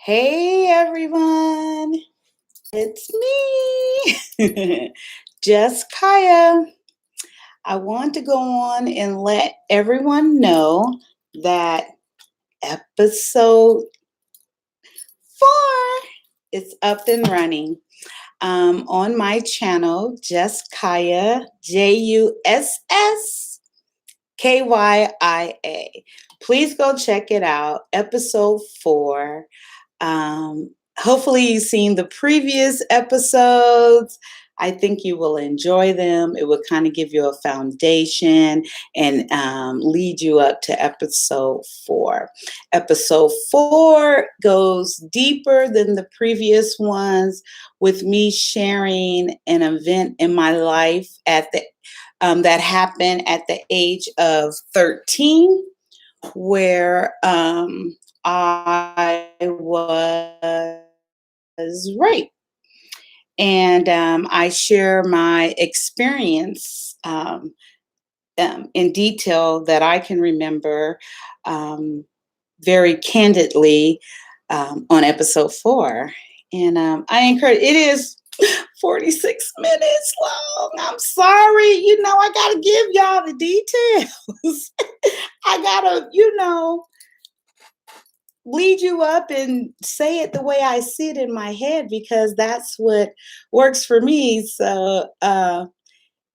Hey everyone, it's me, Just Kyia. I want to go on and let everyone know that episode 4 is up and running on my channel, Just Kyia, JUSSKYIA. Please go check it out, episode 4. Hopefully you've seen the previous episodes. I think you will enjoy them. It will kind of give you a foundation and lead you up to episode 4. Episode 4 goes deeper than the previous ones with me sharing an event in my life at the that happened at the age of 13, where I was raped. And I share my experience in detail that I can remember um, very candidly on episode 4. And I encourage, it is 46 minutes long. I'm sorry. I got to give y'all the details. I got to, lead you up and say it the way I see it in my head, because that's what works for me. So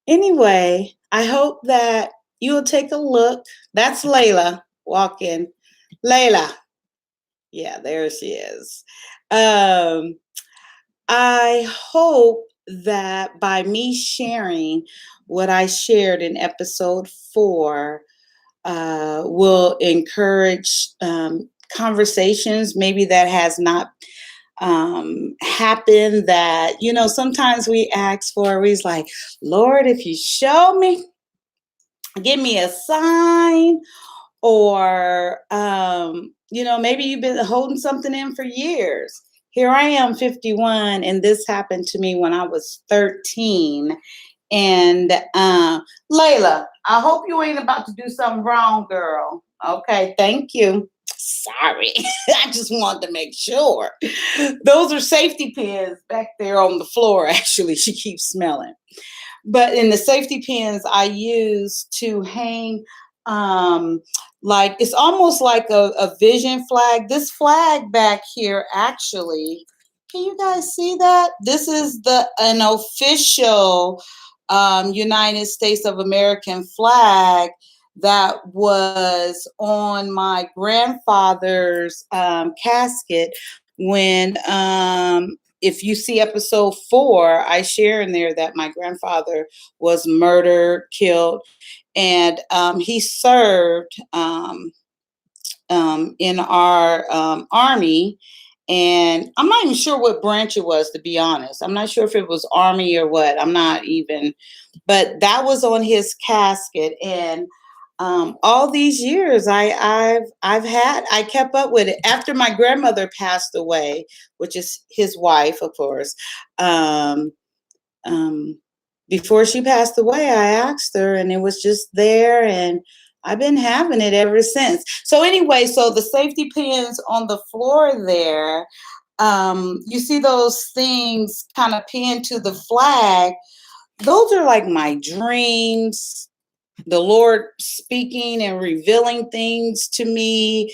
anyway, I hope that you'll take a look. That's Layla walking. Layla. Yeah, there she is. I hope that by me sharing what I shared in episode 4 will encourage conversations maybe that has not happened, that sometimes we ask for. We's like, Lord, if you show me, give me a sign. Or maybe you've been holding something in for years. Here I am, 51, and this happened to me when I was 13. And Layla, I hope you ain't about to do something wrong, girl. Okay, thank you. Sorry, I just wanted to make sure. Those are safety pins back there on the floor. Actually, she keeps smelling. But in the safety pins I use to hang, like, it's almost like a vision flag. This flag back here, actually, can you guys see that? This is an official United States of American flag that was on my grandfather's casket when, if you see episode 4, I share in there that my grandfather was murdered, killed, and he served in our army. And I'm not even sure what branch it was, to be honest. I'm not sure if it was Army or what. I'm not even, but that was on his casket. And all these years, I kept up with it. After my grandmother passed away, which is his wife, of course. Um, Before she passed away, I asked her, and it was just there, and I've been having it ever since. So anyway, so the safety pins on the floor there, you see those things kind of pinned to the flag. Those are like my dreams, the Lord speaking and revealing things to me,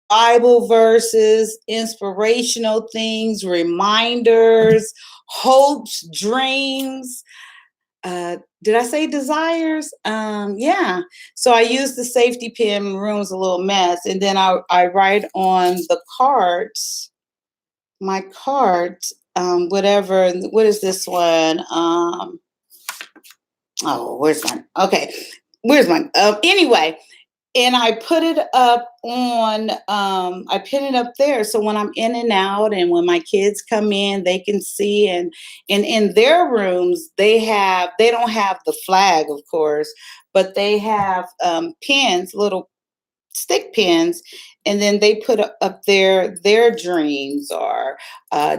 Bible verses, inspirational things, reminders, hopes, dreams. Did I say desires? Yeah. So I use the safety pin. Room's a little mess, and then I write on the cards, my cards, whatever. What is this one? Oh, where's mine? Okay, where's mine? Anyway, and I put it up on, I pin it up there, so when I'm in and out, and when my kids come in, they can see. And in their rooms, they don't have the flag, of course, but they have pins, little stick pins, and then they put up their dreams or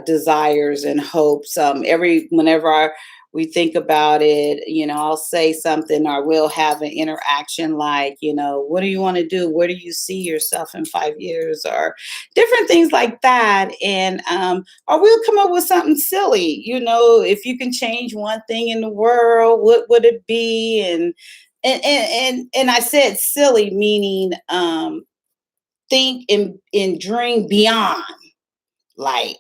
desires and hopes. Whenever we think about it. I'll say something or we'll have an interaction like, what do you want to do? Where do you see yourself in 5 years? Or different things like that. And or we'll come up with something silly. If you can change one thing in the world, what would it be? And I said silly, meaning think and dream beyond, like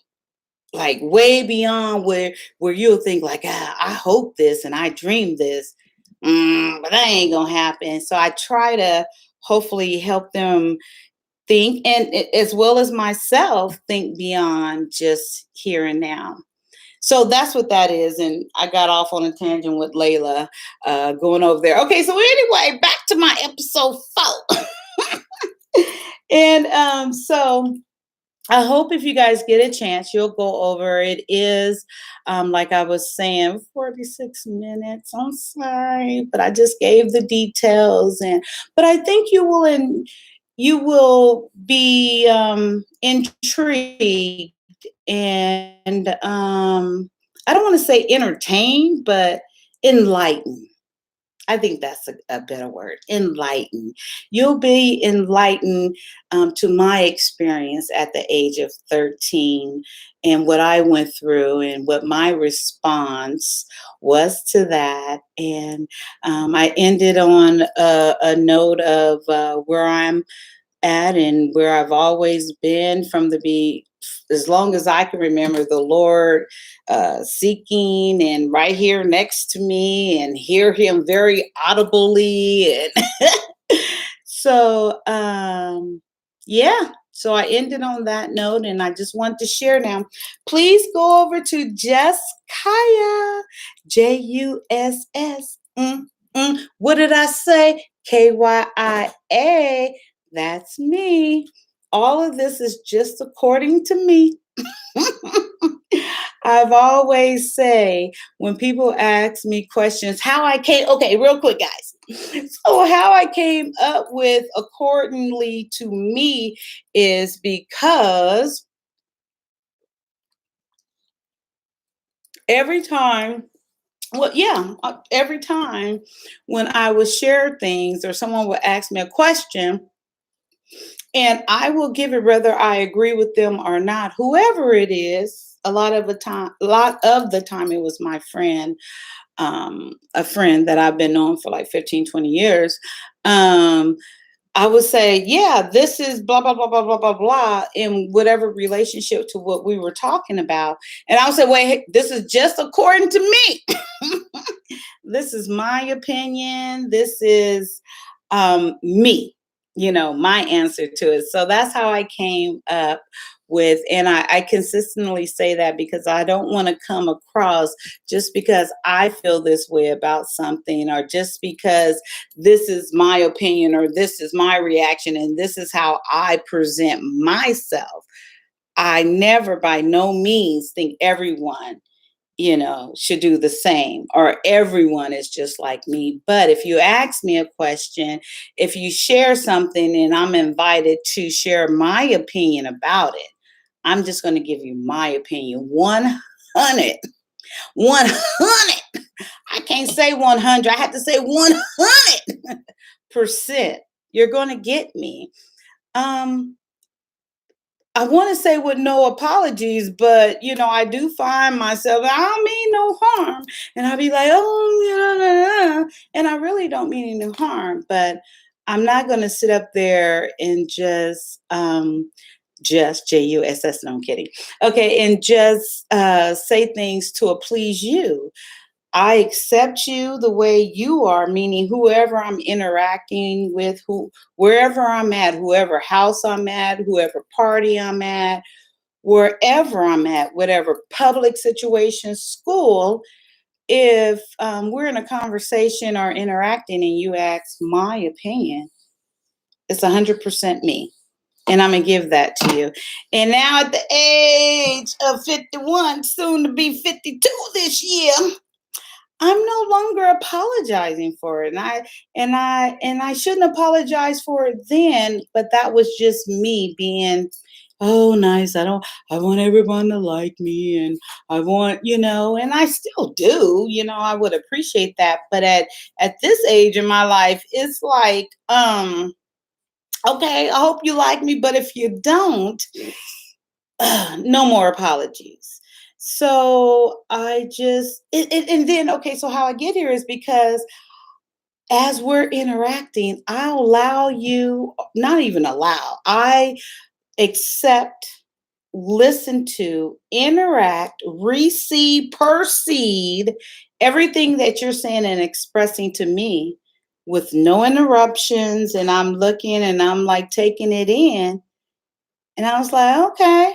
way beyond where you'll think like, I hope this and I dream this, but that ain't gonna happen. So I try to hopefully help them think, and as well as myself, think beyond just here and now. So that's what that is. And I got off on a tangent with Layla, going over there. Okay, so anyway, back to my episode 4. And so I hope if you guys get a chance, you'll go over. It is, like I was saying, 46 minutes. I'm sorry, but I just gave the details, but I think you will be intrigued and I don't want to say entertained, but enlightened. I think that's a better word, enlightened. You'll be enlightened to my experience at the age of 13 and what I went through and what my response was to that. And I ended on a note of where I'm at and where I've always been from as long as I can remember, the Lord seeking and right here next to me and hear him very audibly. And so, yeah. So I ended on that note and I just want to share now. Please go over to Juss Kyia, Juss. What did I say? Kyia. That's me. All of this is just according to me. I've always say when people ask me questions, how I came, okay, real quick, guys. So how I came up with accordingly to me is because every time, every time when I would share things or someone would ask me a question, and I will give it whether I agree with them or not, whoever it is. A lot of the time it was my friend, a friend that I've been known for like 15, 20 years. Um, I would say, yeah, this is blah, blah, blah, blah, blah, blah, blah, in whatever relationship to what we were talking about. And I would say, wait, hey, this is just according to me. This is my opinion. This is me, my answer to it. So that's how I came up with, and I consistently say that because I don't want to come across just because I feel this way about something, or just because this is my opinion, or this is my reaction, and this is how I present myself. I never, by no means, think everyone should do the same, or everyone is just like me. But if you ask me a question, if you share something and I'm invited to share my opinion about it, I'm just going to give you my opinion. 100. 100. I can't say 100. I have to say 100%. You're going to get me. I want to say with no apologies, but I do find myself, I don't mean no harm. And I'll be like, oh, yeah, and I really don't mean any harm, but I'm not going to sit up there and just Juss. No, I'm kidding. Okay. And just say things to please you. I accept you the way you are, meaning whoever I'm interacting with, wherever I'm at, whoever house I'm at, whoever party I'm at, wherever I'm at, whatever public situation, school. If we're in a conversation or interacting and you ask my opinion, it's 100% me. And I'm going to give that to you. And now at the age of 51, soon to be 52 this year, I'm no longer apologizing for it. And I shouldn't apologize for it then, but that was just me being oh, nice. I want everyone to like me and I want, and I still do, I would appreciate that. But at this age in my life, it's like, okay, I hope you like me, but if you don't, no more apologies. So I just, and then, okay, so how I get here is because as we're interacting, I allow you, not even allow, I accept, listen to, interact, receive, perceive everything that you're saying and expressing to me with no interruptions. And I'm looking and I'm like taking it in. And I was like, okay.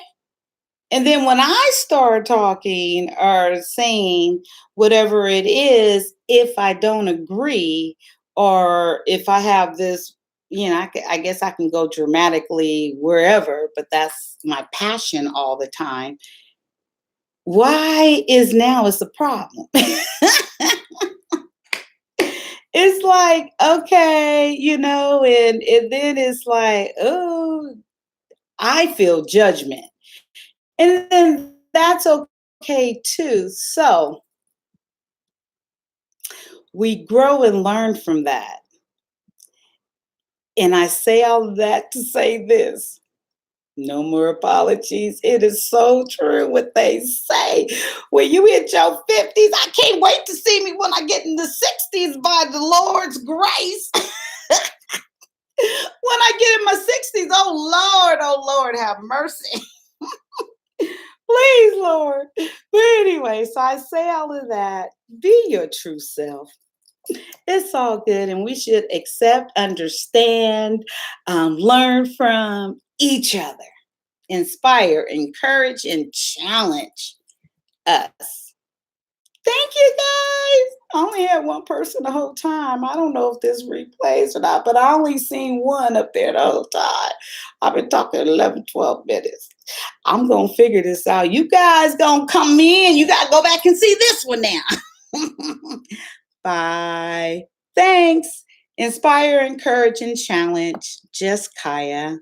And then when I start talking or saying whatever it is, if I don't agree, or if I have this, I guess I can go dramatically wherever, but that's my passion all the time. Why is now is the problem? It's like, okay, and then it's like, oh, I feel judgment. And then that's okay too. So we grow and learn from that. And I say all of that to say this: no more apologies. It is so true what they say. When you hit your 50s, I can't wait to see me when I get in the 60s by the Lord's grace. When I get in my 60s, oh Lord, have mercy. Please, Lord. But anyway, so I say all of that. Be your true self. It's all good, and we should accept, understand, learn from each other, inspire, encourage, and challenge us. Thank you guys. I only had one person the whole time. I don't know if this replays or not, but I only seen one up there the whole time. I've been talking 11, 12 minutes. I'm going to figure this out. You guys going to come in. You got to go back and see this one now. Bye. Thanks. Inspire, encourage, and challenge. Just Kyia.